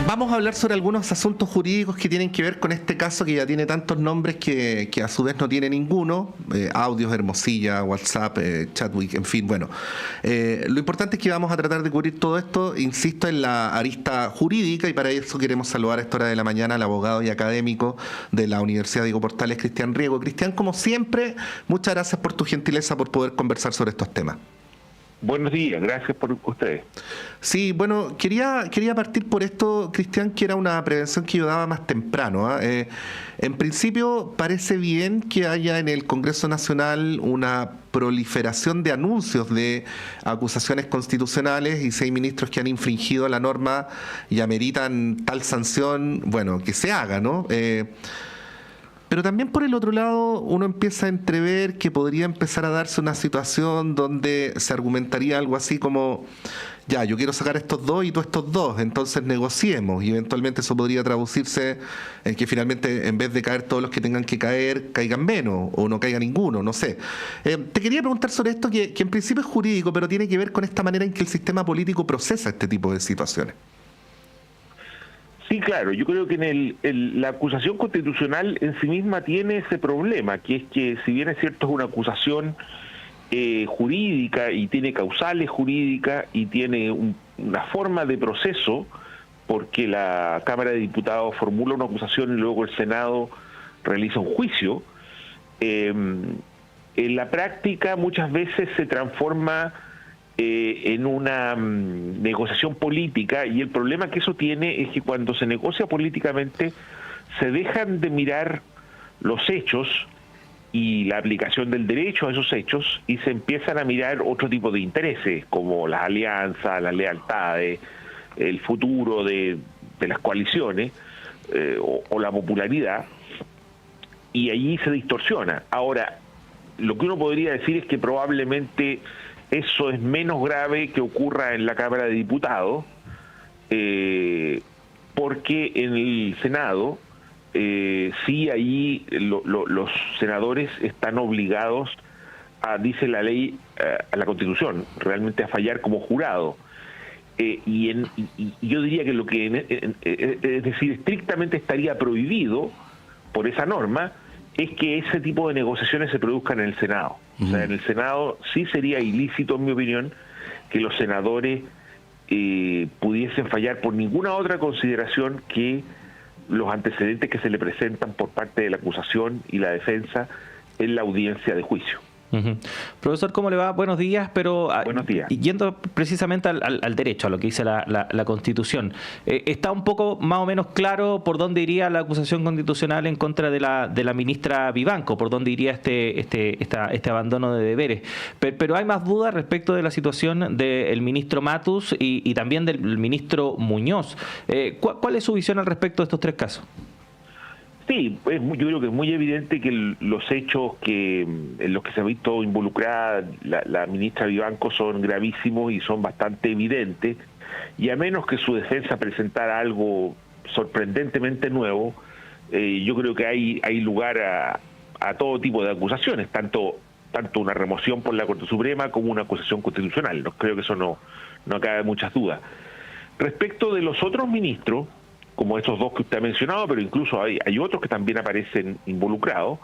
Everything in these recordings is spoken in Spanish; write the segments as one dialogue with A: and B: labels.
A: Vamos a hablar sobre algunos asuntos jurídicos que tienen que ver con este caso que ya tiene tantos nombres que a su vez no tiene ninguno. Audios, Hermosilla, WhatsApp, Chadwick, en fin, bueno. Lo importante es que vamos a tratar de cubrir todo esto, insisto, en la arista jurídica, y para eso queremos saludar a esta hora de la mañana al abogado y académico de la Universidad Diego Portales, Cristian Riego. Cristian, como siempre, muchas gracias por tu gentileza por poder conversar sobre estos temas.
B: Buenos días, gracias por ustedes.
A: Sí, bueno, quería partir por esto, Cristian, que era una prevención que yo daba más temprano. En principio, parece bien que haya en el Congreso Nacional una proliferación de anuncios de acusaciones constitucionales y 6 ministros que han infringido la norma y ameritan tal sanción, bueno, que se haga, ¿no? Pero también por el otro lado uno empieza a entrever que podría empezar a darse una situación donde se argumentaría algo así como, ya, yo quiero sacar estos dos y tú estos dos, entonces negociemos, y eventualmente eso podría traducirse en que finalmente en vez de caer todos los que tengan que caer, caigan menos o no caiga ninguno, no sé. Te quería preguntar sobre esto que en principio es jurídico, pero tiene que ver con esta manera en que el sistema político procesa este tipo de situaciones.
B: Sí, claro, yo creo que la acusación constitucional en sí misma tiene ese problema, que es que si bien es cierto es una acusación jurídica y tiene causales jurídicas y tiene una forma de proceso, porque la Cámara de Diputados formula una acusación y luego el Senado realiza un juicio, en la práctica muchas veces se transforma en una negociación política, y el problema que eso tiene es que cuando se negocia políticamente se dejan de mirar los hechos y la aplicación del derecho a esos hechos y se empiezan a mirar otro tipo de intereses como las alianzas, las lealtades, el futuro de las coaliciones o la popularidad, y allí se distorsiona. Ahora, lo que uno podría decir es que probablemente eso es menos grave que ocurra en la Cámara de Diputados, porque en el Senado sí allí los senadores están obligados dice la ley, a la Constitución, realmente a fallar como jurado. Y yo diría que lo que, es decir, estrictamente estaría prohibido por esa norma, es que ese tipo de negociaciones se produzcan en el Senado. O sea, en el Senado sí sería ilícito, en mi opinión, que los senadores pudiesen fallar por ninguna otra consideración que los antecedentes que se le presentan por parte de la acusación y la defensa en la audiencia de juicio.
C: Profesor, ¿cómo le va? Buenos días, pero
B: buenos días.
C: Yendo precisamente al derecho, a lo que dice la Constitución, ¿está un poco más o menos claro por dónde iría la acusación constitucional en contra de la ministra Vivanco? ¿Por dónde iría este abandono de deberes? Pero hay más dudas respecto de la situación del ministro Matus y también del ministro Muñoz. ¿Cuál es su visión al respecto de estos tres casos?
B: Sí, yo creo que es muy evidente que los hechos en los que se ha visto involucrada la ministra Vivanco son gravísimos y son bastante evidentes, y a menos que su defensa presentara algo sorprendentemente nuevo, yo creo que hay lugar a todo tipo de acusaciones, tanto una remoción por la Corte Suprema como una acusación constitucional. Creo que eso no cabe muchas dudas. Respecto de los otros ministros, como estos dos que usted ha mencionado, pero incluso hay otros que también aparecen involucrados,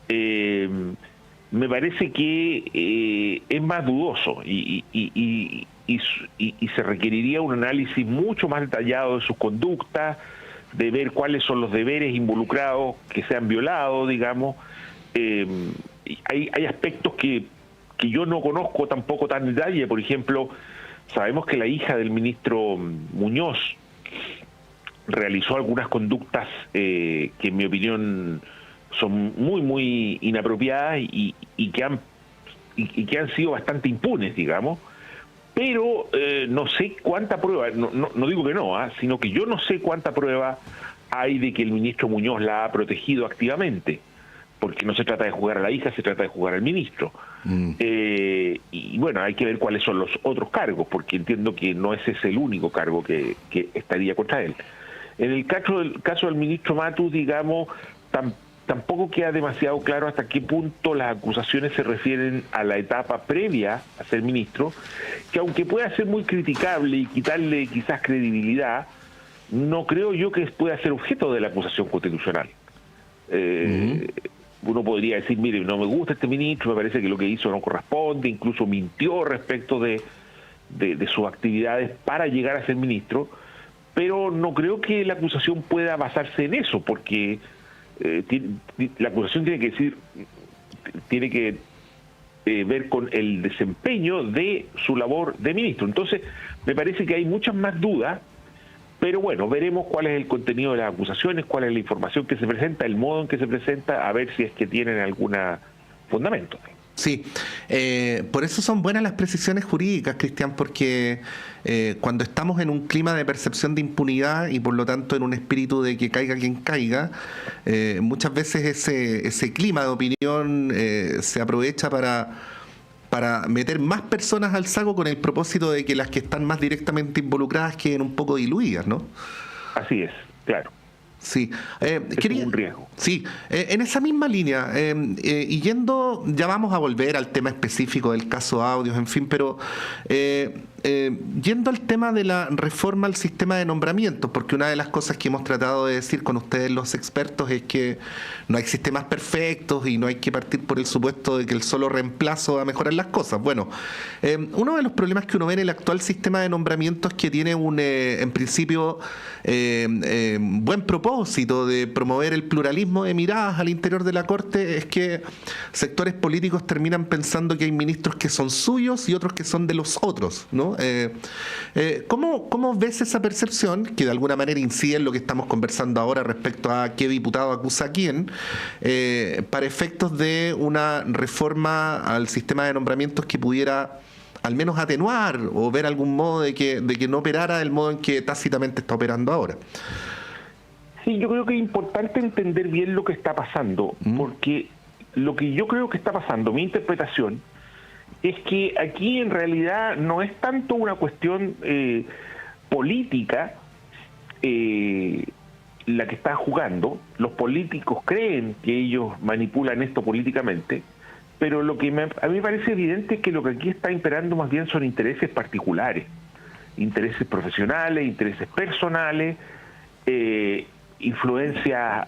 B: me parece que es más dudoso y se requeriría un análisis mucho más detallado de sus conductas, de ver cuáles son los deberes involucrados que se han violado, digamos. Hay aspectos que yo no conozco tampoco tan en detalle. Por ejemplo, sabemos que la hija del ministro Muñoz realizó algunas conductas que en mi opinión son muy inapropiadas y que han sido bastante impunes, digamos, pero no sé cuánta prueba, no digo que no, sino que yo no sé cuánta prueba hay de que el ministro Muñoz la ha protegido activamente, porque no se trata de jugar a la hija, se trata de jugar al ministro. Y bueno, hay que ver cuáles son los otros cargos, porque entiendo que no ese es el único cargo que estaría contra él. En el caso del ministro Matus, digamos, tampoco queda demasiado claro hasta qué punto las acusaciones se refieren a la etapa previa a ser ministro, que aunque pueda ser muy criticable y quitarle quizás credibilidad, no creo yo que pueda ser objeto de la acusación constitucional. Uno podría decir, mire, no me gusta este ministro, me parece que lo que hizo no corresponde, incluso mintió respecto de sus actividades para llegar a ser ministro, pero no creo que la acusación pueda basarse en eso, porque la acusación tiene que ver con el desempeño de su labor de ministro. Entonces, me parece que hay muchas más dudas, pero bueno, veremos cuál es el contenido de las acusaciones, cuál es la información que se presenta, el modo en que se presenta, a ver si es que tienen algún fundamento.
A: Sí, por eso son buenas las precisiones jurídicas, Cristian, porque cuando estamos en un clima de percepción de impunidad y por lo tanto en un espíritu de que caiga quien caiga, muchas veces ese clima de opinión se aprovecha para meter más personas al saco con el propósito de que las que están más directamente involucradas queden un poco diluidas, ¿no?
B: Así es, claro.
A: Sí,
B: es un riesgo.
A: Sí, en esa misma línea, y yendo, ya vamos a volver al tema específico del caso Audios, en fin, pero yendo al tema de la reforma al sistema de nombramientos, porque una de las cosas que hemos tratado de decir con ustedes los expertos es que no hay sistemas perfectos y no hay que partir por el supuesto de que el solo reemplazo va a mejorar las cosas. Bueno, uno de los problemas que uno ve en el actual sistema de nombramientos es que tiene en principio, buen propósito de promover el pluralismo de miradas al interior de la Corte, es que sectores políticos terminan pensando que hay ministros que son suyos y otros que son de los otros, ¿no? ¿Cómo ves esa percepción que de alguna manera incide en lo que estamos conversando ahora respecto a qué diputado acusa a quién, para efectos de una reforma al sistema de nombramientos que pudiera al menos atenuar o ver algún modo de que no operara del modo en que tácitamente está operando ahora?
B: Sí, yo creo que es importante entender bien lo que está pasando, porque lo que yo creo que está pasando, mi interpretación, es que aquí en realidad no es tanto una cuestión política la que está jugando. Los políticos creen que ellos manipulan esto políticamente, pero lo que a mí me parece evidente es que lo que aquí está imperando más bien son intereses particulares, intereses profesionales, intereses personales, influencia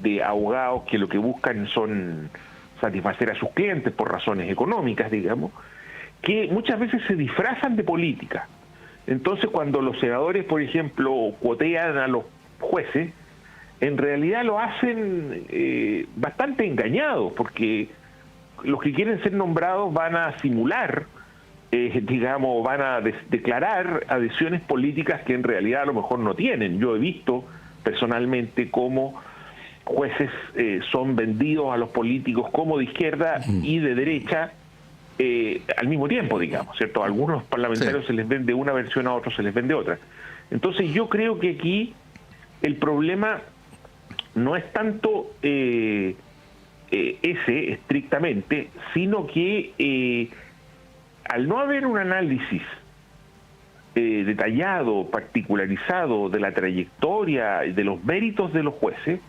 B: de abogados que lo que buscan son satisfacer a sus clientes por razones económicas, digamos, que muchas veces se disfrazan de política. Entonces, cuando los senadores, por ejemplo, cuotean a los jueces, en realidad lo hacen bastante engañados, porque los que quieren ser nombrados van a simular, digamos, van a declarar adhesiones políticas que en realidad a lo mejor no tienen. Yo he visto personalmente cómo jueces son vendidos a los políticos como de izquierda y de derecha al mismo tiempo, digamos, ¿cierto? A algunos parlamentarios se les vende una versión, a otros se les vende otra. Entonces yo creo que aquí el problema no es tanto ese estrictamente, sino que al no haber un análisis detallado, particularizado de la trayectoria, de los méritos de los jueces,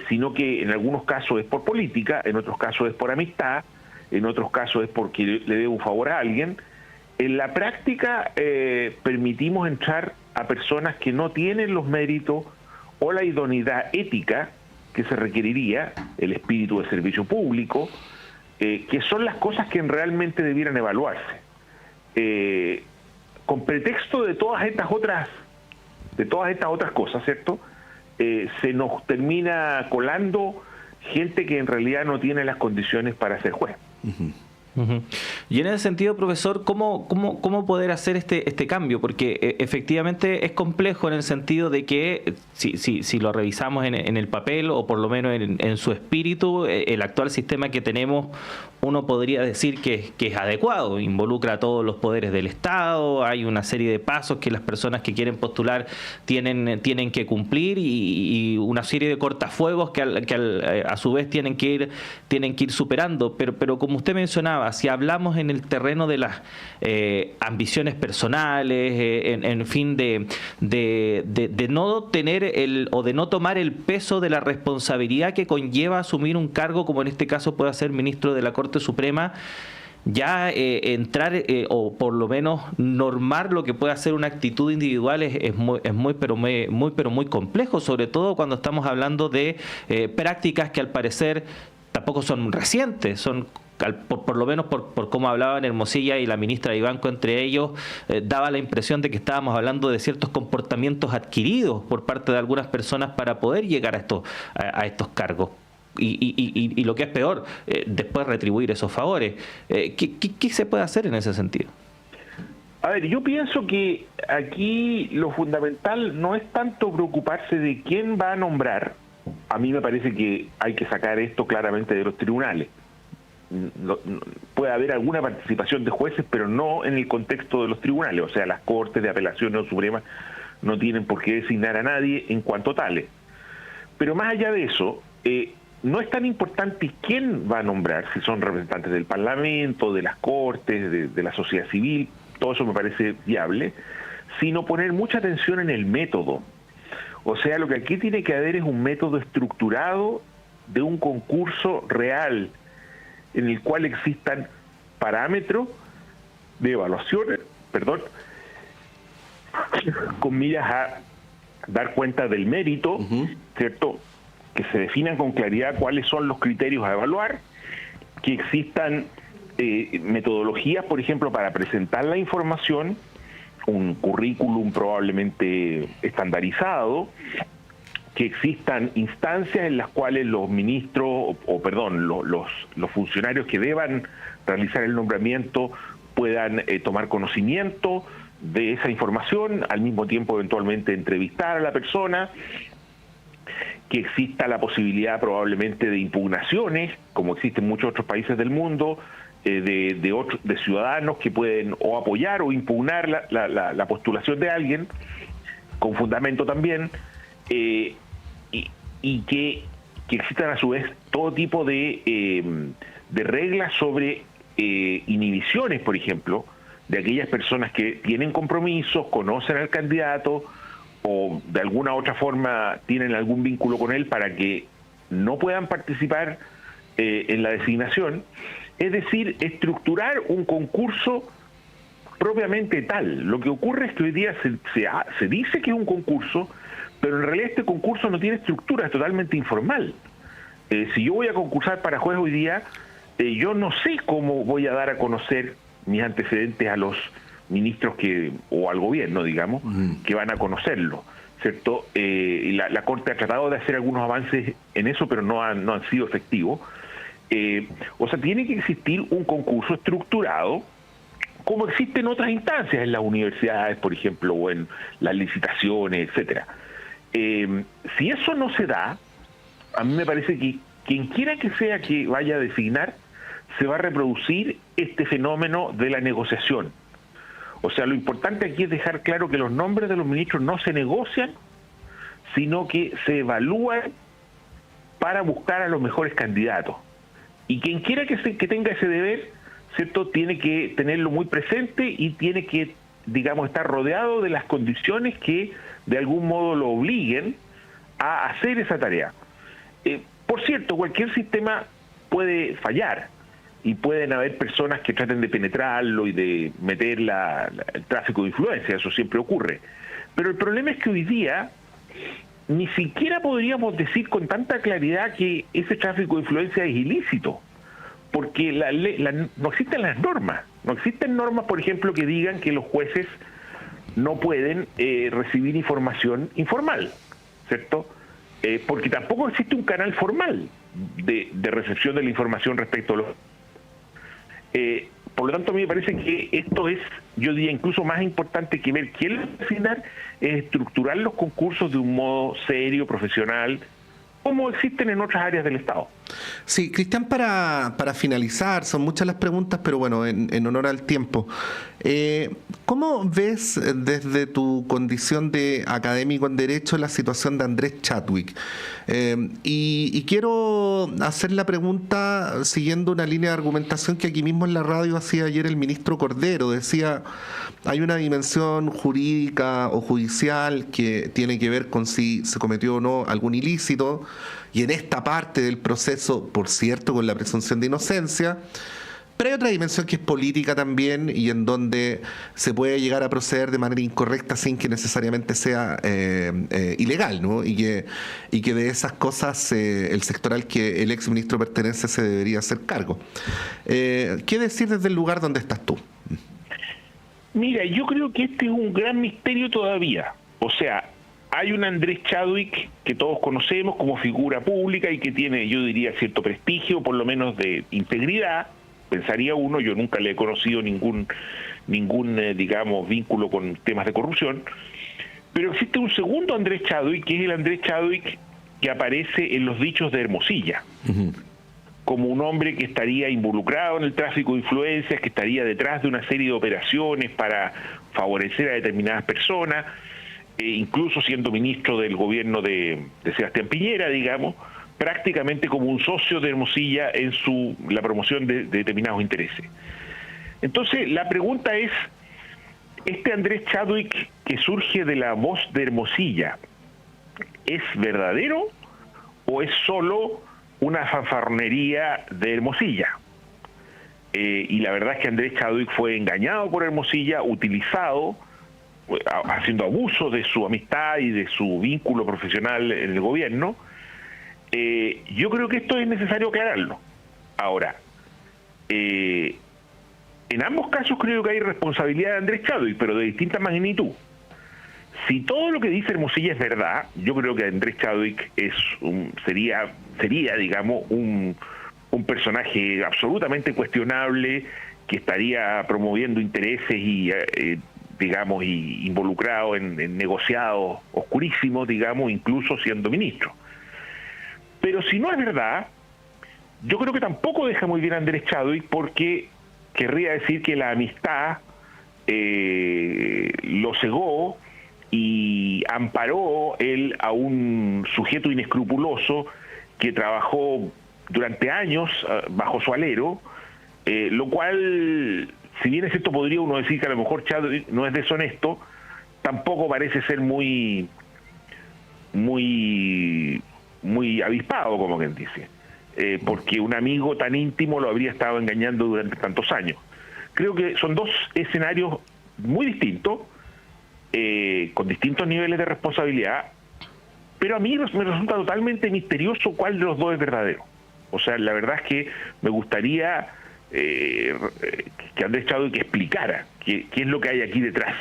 B: sino que en algunos casos es por política, en otros casos es por amistad, en otros casos es porque le debe un favor a alguien. En la práctica permitimos entrar a personas que no tienen los méritos o la idoneidad ética que se requeriría, el espíritu de servicio público, que son las cosas que realmente debieran evaluarse. Con pretexto de todas estas otras cosas, ¿cierto? Se nos termina colando gente que en realidad no tiene las condiciones para ser juez.
C: Y en ese sentido, profesor, ¿cómo poder hacer este cambio? Porque efectivamente es complejo en el sentido de que si lo revisamos en el papel o por lo menos en su espíritu, el actual sistema que tenemos, uno podría decir que es adecuado, involucra a todos los poderes del Estado, hay una serie de pasos que las personas que quieren postular tienen que cumplir y una serie de cortafuegos que a su vez tienen que ir superando, pero como usted mencionaba, si hablamos en el terreno de las ambiciones personales, en fin, de no tener o de no tomar el peso de la responsabilidad que conlleva asumir un cargo, como en este caso puede ser ministro de la Corte Suprema, ya entrar o por lo menos normar lo que puede ser una actitud individual es muy complejo, sobre todo cuando estamos hablando de prácticas que al parecer tampoco son recientes, son por lo menos por cómo hablaban Hermosilla y la ministra Vivanco entre ellos, daba la impresión de que estábamos hablando de ciertos comportamientos adquiridos por parte de algunas personas para poder llegar a estos cargos. Y lo que es peor, después retribuir esos favores. ¿Qué se puede hacer en ese sentido?
B: A ver, yo pienso que aquí lo fundamental no es tanto preocuparse de quién va a nombrar. A mí me parece que hay que sacar esto claramente de los tribunales. Puede haber alguna participación de jueces, pero no en el contexto de los tribunales. O sea, las Cortes de Apelación o Suprema no tienen por qué designar a nadie en cuanto tales. Pero más allá de eso, no es tan importante quién va a nombrar, si son representantes del Parlamento, de las Cortes, de la sociedad civil, todo eso me parece viable, sino poner mucha atención en el método. O sea, lo que aquí tiene que haber es un método estructurado de un concurso real, en el cual existan parámetros de evaluaciones, con miras a dar cuenta del mérito, ¿cierto? Que se definan con claridad cuáles son los criterios a evaluar, que existan metodologías, por ejemplo, para presentar la información, un currículum probablemente estandarizado, que existan instancias en las cuales los ministros, los funcionarios que deban realizar el nombramiento puedan tomar conocimiento de esa información, al mismo tiempo eventualmente entrevistar a la persona, que exista la posibilidad probablemente de impugnaciones, como existe en muchos otros países del mundo, de ciudadanos que pueden o apoyar o impugnar la postulación de alguien, con fundamento también, y que existan a su vez todo tipo de reglas sobre inhibiciones, por ejemplo, de aquellas personas que tienen compromisos, conocen al candidato o de alguna otra forma tienen algún vínculo con él para que no puedan participar en la designación. Es decir, estructurar un concurso propiamente tal. Lo que ocurre es que hoy día se dice que es un concurso, pero en realidad este concurso no tiene estructura, es totalmente informal. Si yo voy a concursar para juez hoy día, yo no sé cómo voy a dar a conocer mis antecedentes a los ministros o al gobierno, digamos, que van a conocerlo, ¿cierto? Y la Corte ha tratado de hacer algunos avances en eso, pero no han sido efectivos. O sea, tiene que existir un concurso estructurado, como existe en otras instancias, en las universidades, por ejemplo, o en las licitaciones, etcétera. Si eso no se da, a mí me parece que quien quiera que sea que vaya a designar, se va a reproducir este fenómeno de la negociación. O sea, lo importante aquí es dejar claro que los nombres de los ministros no se negocian, sino que se evalúan para buscar a los mejores candidatos. Y quien quiera que tenga ese deber, ¿cierto?, tiene que tenerlo muy presente y tiene que, digamos, estar rodeado de las condiciones que de algún modo lo obliguen a hacer esa tarea. Por cierto, cualquier sistema puede fallar y pueden haber personas que traten de penetrarlo y de meter el tráfico de influencia, eso siempre ocurre. Pero el problema es que hoy día ni siquiera podríamos decir con tanta claridad que ese tráfico de influencia es ilícito, porque no existen las normas. No existen normas, por ejemplo, que digan que los jueces no pueden recibir información informal, ¿cierto? Porque tampoco existe un canal formal de recepción de la información respecto a los... por lo tanto, a mí me parece que esto es, yo diría, incluso más importante que ver quién lo va a designar, es estructurar los concursos de un modo serio, profesional, como existen en otras áreas del Estado.
A: Sí, Cristian, para finalizar, son muchas las preguntas, pero bueno, en honor al tiempo. ¿Cómo ves desde tu condición de académico en Derecho la situación de Andrés Chadwick? Y quiero hacer la pregunta siguiendo una línea de argumentación que aquí mismo en la radio hacía ayer el ministro Cordero. Decía, hay una dimensión jurídica o judicial que tiene que ver con si se cometió o no algún ilícito, y en esta parte del proceso, por cierto, con la presunción de inocencia, Pero hay otra dimensión que es política también y en donde se puede llegar a proceder de manera incorrecta sin que necesariamente sea ilegal, ¿no? Y que de esas cosas el sector al que el exministro pertenece se debería hacer cargo. ¿Qué decir desde el lugar donde estás tú?
B: Mira, yo creo que este es un gran misterio todavía. O sea, hay un Andrés Chadwick que todos conocemos como figura pública y que tiene, yo diría, cierto prestigio, por lo menos de integridad, pensaría uno. Yo nunca le he conocido ningún digamos, vínculo con temas de corrupción. Pero existe un segundo Andrés Chadwick, que es el Andrés Chadwick que aparece en los dichos de Hermosilla. Uh-huh. Como un hombre que estaría involucrado en el tráfico de influencias, que estaría detrás de una serie de operaciones para favorecer a determinadas personas, incluso siendo ministro del gobierno de Sebastián Piñera, digamos, prácticamente como un socio de Hermosilla en la promoción de determinados intereses. Entonces, la pregunta es, ¿este Andrés Chadwick que surge de la voz de Hermosilla es verdadero o es solo una fanfarronería de Hermosilla? Y la verdad es que Andrés Chadwick fue engañado por Hermosilla, utilizado, haciendo abuso de su amistad y de su vínculo profesional en el gobierno. Yo creo que esto es necesario aclararlo. Ahora, en ambos casos creo que hay responsabilidad de Andrés Chadwick, pero de distinta magnitud. Si todo lo que dice Hermosilla es verdad, yo creo que Andrés Chadwick sería, digamos, un personaje absolutamente cuestionable, que estaría promoviendo intereses y digamos, y involucrado en negociados oscurísimos, digamos, incluso siendo ministro. Pero si no es verdad, yo creo que tampoco deja muy bien a Andrés Chadwick, porque querría decir que la amistad lo cegó y amparó él a un sujeto inescrupuloso que trabajó durante años bajo su alero, lo cual, si bien es cierto, podría uno decir que a lo mejor Chadwick no es deshonesto, tampoco parece ser muy avispado, como quien dice, porque un amigo tan íntimo lo habría estado engañando durante tantos años. Creo que son dos escenarios muy distintos, con distintos niveles de responsabilidad, pero a mí me resulta totalmente misterioso cuál de los dos es verdadero. O sea, la verdad es que me gustaría que Andrés Chadwick explicara qué es lo que hay aquí detrás.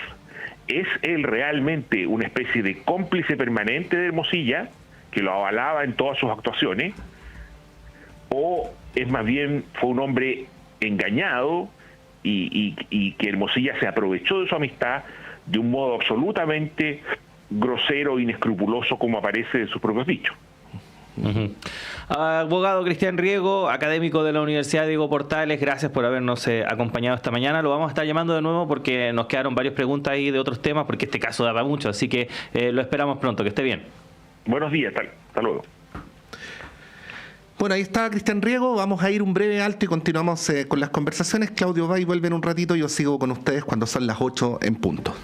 B: ¿Es él realmente una especie de cómplice permanente de Hermosilla, que lo avalaba en todas sus actuaciones, o es más bien fue un hombre engañado y que Hermosilla se aprovechó de su amistad de un modo absolutamente grosero e inescrupuloso, como aparece en sus propios dichos?
C: Uh-huh. Abogado Cristian Riego, académico de la Universidad Diego Portales, gracias por habernos acompañado esta mañana. Lo vamos a estar llamando de nuevo porque nos quedaron varias preguntas ahí de otros temas, porque este caso da para mucho, así que lo esperamos pronto. Que esté bien.
B: Buenos días, hasta luego.
A: Bueno, ahí está Cristian Riego. Vamos a ir un breve alto y continuamos con las conversaciones. Claudio va y vuelve en un ratito. Yo sigo con ustedes cuando son las 8 en punto.